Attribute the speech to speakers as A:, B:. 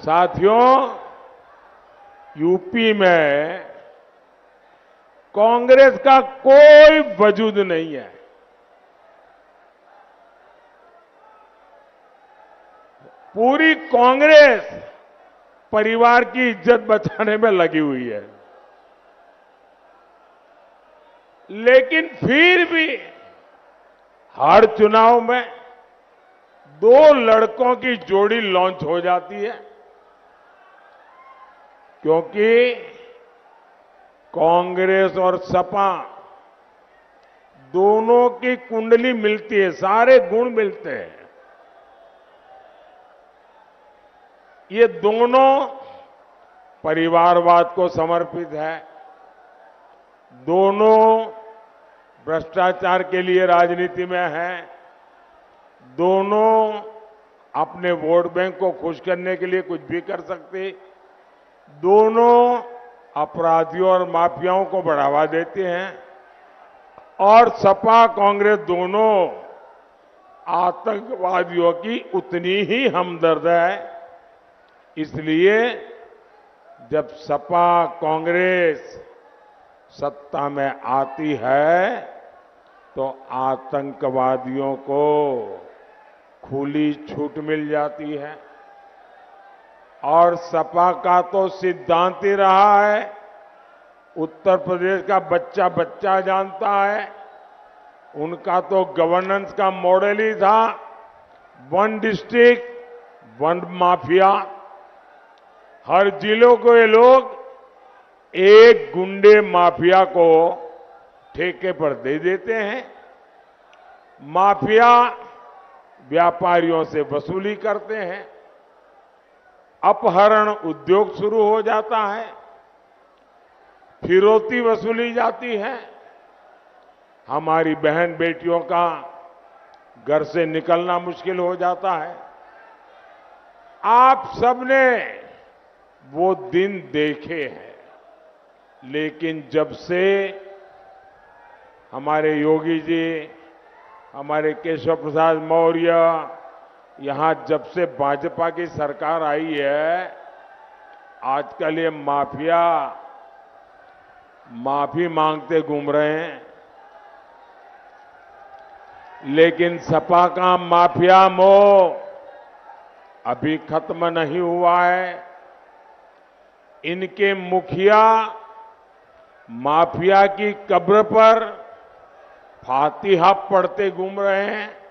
A: साथियों, यूपी में कांग्रेस का कोई वजूद नहीं है। पूरी कांग्रेस परिवार की इज्जत बचाने में लगी हुई है। लेकिन फिर भी हर चुनाव में दो लड़कों की जोड़ी लॉन्च हो जाती है, क्योंकि कांग्रेस और सपा दोनों की कुंडली मिलती है, सारे गुण मिलते हैं। ये दोनों परिवारवाद को समर्पित है, दोनों भ्रष्टाचार के लिए राजनीति में हैं, दोनों अपने वोट बैंक को खुश करने के लिए कुछ भी कर सकते, दोनों अपराधियों और माफियाओं को बढ़ावा देते हैं और सपा कांग्रेस दोनों आतंकवादियों की उतनी ही हमदर्द है। इसलिए जब सपा कांग्रेस सत्ता में आती है तो आतंकवादियों को खुली छूट मिल जाती है। और सपा का तो सिद्धांत ही रहा है, उत्तर प्रदेश का बच्चा बच्चा जानता है, उनका तो गवर्नेंस का मॉडल ही था, वन डिस्ट्रिक्ट वन माफिया। हर जिलों को ये लोग एक गुंडे माफिया को ठेके पर दे देते हैं। माफिया व्यापारियों से वसूली करते हैं, अपहरण उद्योग शुरू हो जाता है, फिरौती वसूली जाती है, हमारी बहन बेटियों का घर से निकलना मुश्किल हो जाता है। आप सबने वो दिन देखे हैं, लेकिन जब से हमारे योगी जी, हमारे केशव प्रसाद मौर्य, यहां जब से भाजपा की सरकार आई है, आजकल ये माफिया माफी मांगते घूम रहे हैं। लेकिन सपा का माफिया मोह अभी खत्म नहीं हुआ है। इनके मुखिया माफिया की कब्र पर फातिहा पढ़ते घूम रहे हैं।